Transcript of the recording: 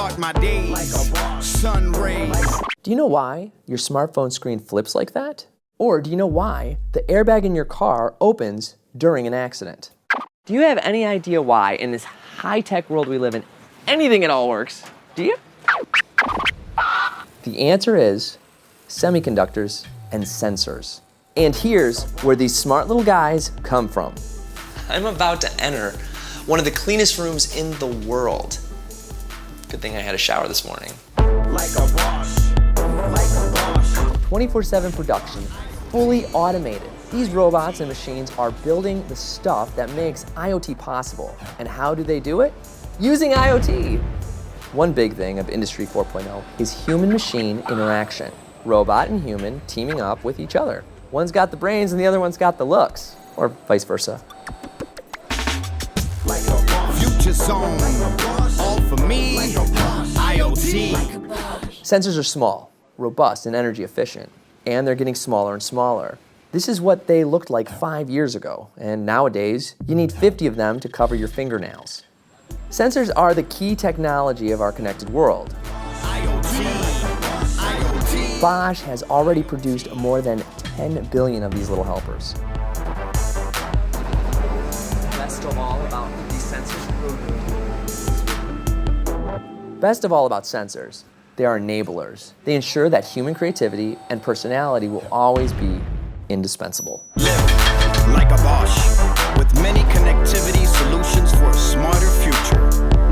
start my days. Sun rays. Do you know why your smartphone screen flips like that? Or do you know why the airbag in your car opens during an accident? Do you have any idea why, in this high-tech world we live in, anything at all works? Do you? The answer is semiconductors and sensors. And here's where these smart little guys come from. I'm about to enter one of the cleanest rooms in the world. Good thing I had a shower this morning. Like a Bosch. Like a Bosch. 24/7 production, fully automated. These robots and machines are building the stuff that makes IoT possible. And how do they do it? Using IoT. One big thing of Industry 4.0 is human-machine interaction. Robot and human teaming up with each other. One's got the brains and the other one's got the looks, or vice versa. Future zone. All for me. IoT. Sensors are small, robust, and energy efficient, and they're getting smaller and smaller. This is what they looked like 5 years ago, and nowadays, you need 50 of them to cover your fingernails. Sensors are the key technology of our connected world. Bosch has already produced more than 10 billion of these little helpers. Best of all about these sensors. Best of all about sensors, they are enablers. They ensure that human creativity and personality will always be indispensable. Live like a Bosch with many connectivity solutions for a smarter future.